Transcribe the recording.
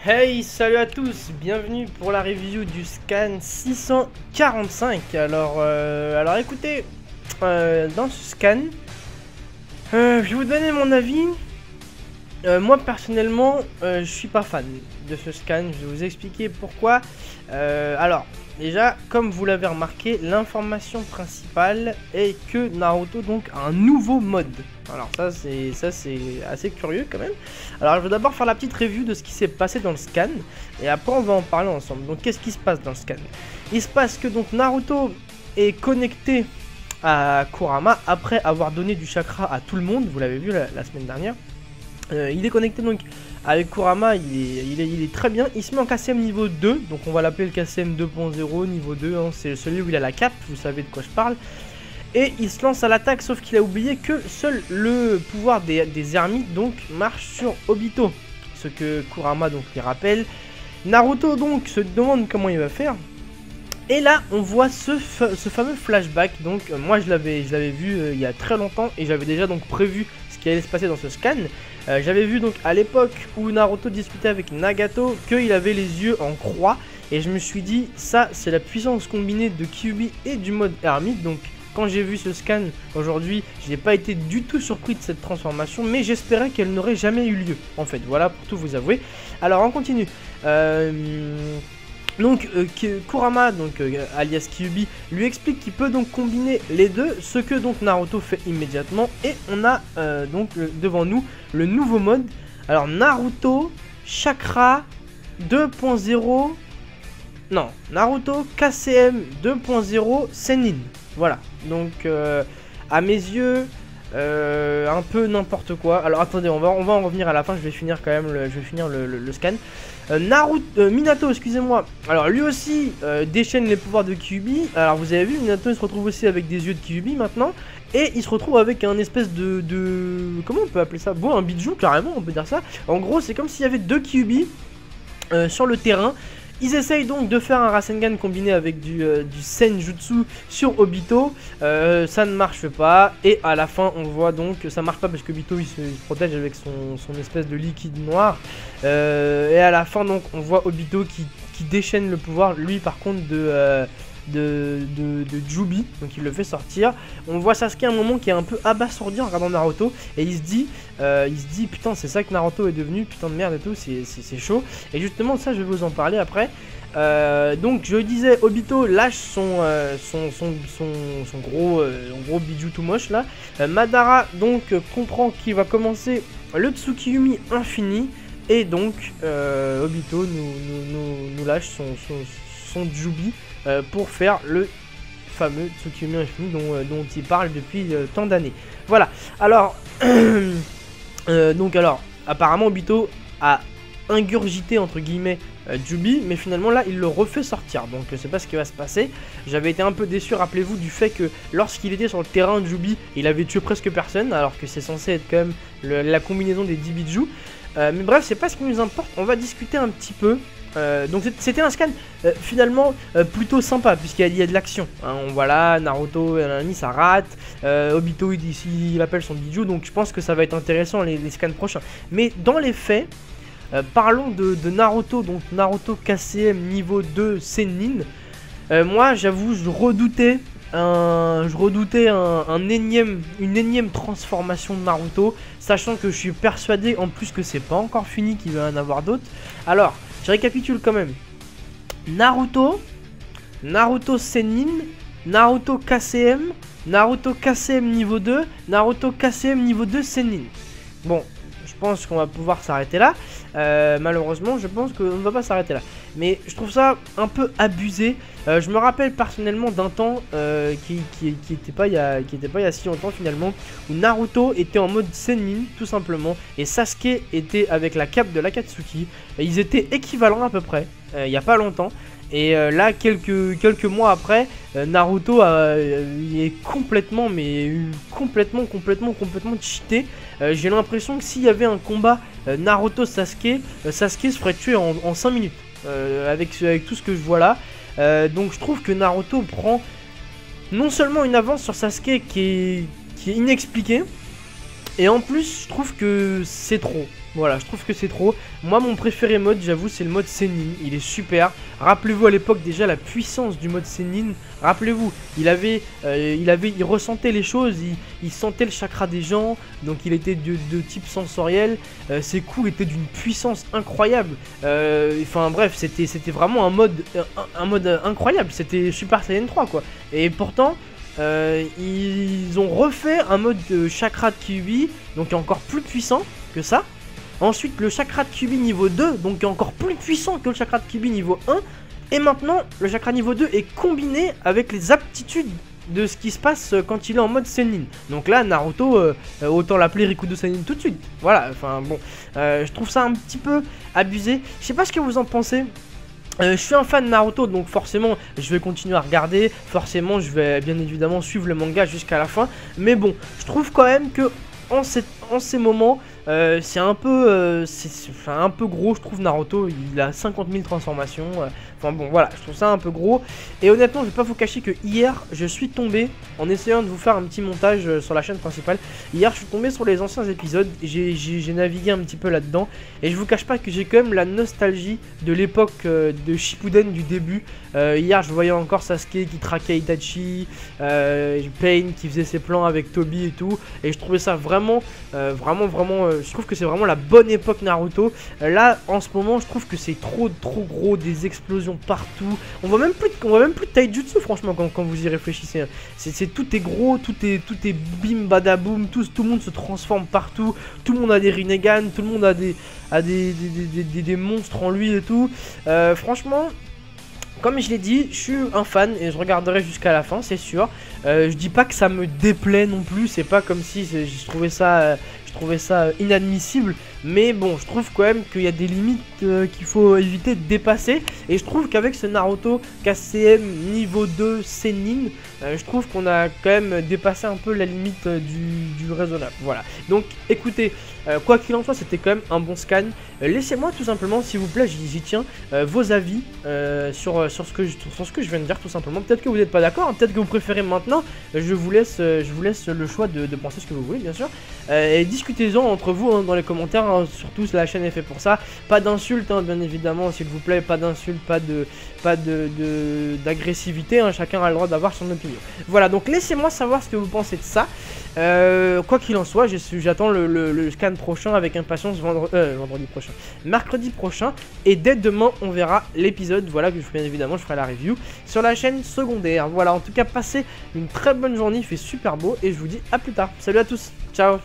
Hey, salut à tous, bienvenue pour la review du scan 645. Alors écoutez, dans ce scan, je vais vous donner mon avis. Moi personnellement, je suis pas fan de ce scan, je vais vous expliquer pourquoi. Alors, déjà, comme vous l'avez remarqué, l'information principale est que Naruto donc a un nouveau mode. Alors ça c'est assez curieux quand même. Alors je vais d'abord faire la petite review de ce qui s'est passé dans le scan et après on va en parler ensemble. Donc qu'est-ce qui se passe dans le scan? Il se passe que donc Naruto est connecté à Kurama après avoir donné du chakra à tout le monde, vous l'avez vu la semaine dernière. Il est connecté donc avec Kurama, il est très bien. Il se met en KCM niveau 2, donc on va l'appeler le KCM 2.0 niveau 2, hein, c'est celui où il a la cape, vous savez de quoi je parle. Et il se lance à l'attaque, sauf qu'il a oublié que seul le pouvoir des ermites donc marche sur Obito. Ce que Kurama donc lui rappelle. Naruto donc se demande comment il va faire. Et là on voit ce fameux flashback. Donc moi je l'avais vu il y a très longtemps et j'avais déjà donc prévu ce qui allait se passer dans ce scan. J'avais vu donc à l'époque où Naruto discutait avec Nagato qu'il avait les yeux en croix. Et je me suis dit ça c'est la puissance combinée de Kyuubi et du mode ermite. Donc quand j'ai vu ce scan aujourd'hui, je n'ai pas été du tout surpris de cette transformation, mais j'espérais qu'elle n'aurait jamais eu lieu, en fait, voilà, pour tout vous avouer. Alors, on continue. Kurama, alias Kyuubi, lui explique qu'il peut donc combiner les deux, ce que donc Naruto fait immédiatement, et on a devant nous le nouveau mode. Alors, Naruto Chakra 2.0... Non, Naruto KCM 2.0 Sennin. Voilà, donc à mes yeux, un peu n'importe quoi. Alors attendez, on va en revenir à la fin, je vais finir quand même le scan. Minato, excusez-moi. Alors lui aussi déchaîne les pouvoirs de Kyuubi. Alors vous avez vu, Minato il se retrouve aussi avec des yeux de Kyuubi maintenant. Et il se retrouve avec un espèce de... Comment on peut appeler ça? Bon, un bijou carrément, on peut dire ça. En gros, c'est comme s'il y avait deux Kyuubi sur le terrain. Ils essayent donc de faire un Rasengan combiné avec du Senjutsu sur Obito. Ça ne marche pas. Et à la fin, on voit donc que ça marche pas parce que Obito il se protège avec son espèce de liquide noir. Et à la fin, donc, on voit Obito qui déchaîne le pouvoir. Lui, par contre, de Jubi, donc il le fait sortir. On voit Sasuke à un moment qui est un peu abasourdi en regardant Naruto et il se dit putain c'est ça que Naruto est devenu, putain de merde et tout, c'est chaud. Et justement ça je vais vous en parler après. Donc je disais, Obito lâche son gros bijou tout moche là. Madara donc comprend qu'il va commencer le Tsukiyomi infini et donc Obito nous lâche son Jubi pour faire le fameux Tsukiyomi infini dont il parle depuis tant d'années. Voilà, alors alors apparemment Obito a ingurgité entre guillemets Jubi, mais finalement là il le refait sortir, donc je sais pas ce qui va se passer. J'avais été un peu déçu, rappelez-vous du fait que lorsqu'il était sur le terrain de Jubi, il avait tué presque personne, alors que c'est censé être quand même la combinaison des 10 bijou. Mais bref, c'est pas ce qui nous importe, on va discuter un petit peu. Donc c'était un scan finalement plutôt sympa puisqu'il y a de l'action, hein. On voit là Naruto ça rate, Obito il appelle son bijou, donc je pense que ça va être intéressant les scans prochains. Mais dans les faits, parlons de Naruto, donc Naruto KCM niveau 2 Sennin. Moi j'avoue je redoutais une énième transformation de Naruto, sachant que je suis persuadé en plus que c'est pas encore fini, qu'il va y en avoir d'autres. Alors je récapitule quand même. Naruto Sennin, Naruto KCM, Naruto KCM niveau 2, Naruto KCM niveau 2 Sennin. Bon, je pense qu'on va pouvoir s'arrêter là. Malheureusement, je pense qu'on ne va pas s'arrêter là. Mais je trouve ça un peu abusé. Je me rappelle personnellement d'un temps qui était pas il y a si longtemps finalement, où Naruto était en mode Sennin tout simplement et Sasuke était avec la cape de l'Akatsuki. Ils étaient équivalents à peu près il y a pas longtemps. Et là quelques mois après, Naruto est complètement cheaté. J'ai l'impression que s'il y avait un combat Naruto Sasuke, Sasuke se ferait tuer en 5 minutes avec tout ce que je vois là. Donc je trouve que Naruto prend non seulement une avance sur Sasuke qui est inexpliquée, et en plus je trouve que c'est trop. Voilà, je trouve que c'est trop. Moi, mon préféré mode, j'avoue, c'est le mode Sennin. Il est super. Rappelez-vous à l'époque déjà la puissance du mode Sennin. Rappelez-vous, il ressentait les choses, il sentait le chakra des gens. Donc il était de type sensoriel. Ses coups étaient d'une puissance incroyable. Enfin bref, c'était vraiment un mode incroyable. C'était Super Saiyan 3 quoi. Et pourtant... ils ont refait un mode de chakra de Kyuubi, donc encore plus puissant que ça. Ensuite le chakra de Kyuubi niveau 2, donc encore plus puissant que le chakra de Kyuubi niveau 1. Et maintenant le chakra niveau 2 est combiné avec les aptitudes de ce qui se passe quand il est en mode Sennin. Donc là Naruto, autant l'appeler Rikudo Sennin tout de suite. Voilà, enfin bon, je trouve ça un petit peu abusé. Je sais pas ce que vous en pensez. Je suis un fan de Naruto, donc forcément je vais continuer à regarder, forcément je vais bien évidemment suivre le manga jusqu'à la fin, mais bon, je trouve quand même que en ces moments, c'est un peu gros, je trouve. Naruto, il a 50 000 transformations, enfin bon voilà, je trouve ça un peu gros. Et honnêtement, je vais pas vous cacher que hier, je suis tombé, en essayant de vous faire un petit montage sur la chaîne principale, hier je suis tombé sur les anciens épisodes, j'ai navigué un petit peu là-dedans, et je vous cache pas que j'ai quand même la nostalgie de l'époque de Shippuden du début. Hier je voyais encore Sasuke qui traquait Itachi, Pain qui faisait ses plans avec Toby et tout, et je trouvais ça vraiment, je trouve que c'est vraiment la bonne époque Naruto. Là en ce moment je trouve que c'est trop gros, des explosions partout, on voit même plus de taijutsu franchement quand vous y réfléchissez. Tout est gros, tout est bim badaboum, tout le monde se transforme partout, tout le monde a des Rinnegan, tout le monde a des monstres en lui et tout. Franchement, comme je l'ai dit, je suis un fan et je regarderai jusqu'à la fin, c'est sûr. Je dis pas que ça me déplaît non plus, c'est pas comme si je trouvais ça inadmissible. Mais bon, je trouve quand même qu'il y a des limites qu'il faut éviter de dépasser. Et je trouve qu'avec ce Naruto KCM niveau 2 Sennin, je trouve qu'on a quand même dépassé un peu la limite du raisonnable. Voilà. Donc écoutez, quoi qu'il en soit, c'était quand même un bon scan. Laissez-moi tout simplement, s'il vous plaît, j'y tiens, vos avis sur ce que je viens de dire tout simplement. Peut-être que vous n'êtes pas d'accord, hein, peut-être que vous préférez maintenant. Je vous laisse le choix de penser ce que vous voulez, bien sûr. Et discutez-en entre vous hein, dans les commentaires. Hein, surtout, la chaîne est faite pour ça. Pas d'insultes, hein, bien évidemment, s'il vous plaît. Pas d'insultes, pas d'agressivité. Hein, chacun a le droit d'avoir son opinion. Voilà, donc laissez-moi savoir ce que vous pensez de ça. Quoi qu'il en soit, j'attends le scan prochain avec impatience vendredi prochain, mercredi prochain, et dès demain on verra l'épisode. Voilà, que bien évidemment je ferai la review sur la chaîne secondaire. Voilà, en tout cas passez une très bonne journée, il fait super beau et je vous dis à plus tard. Salut à tous, ciao.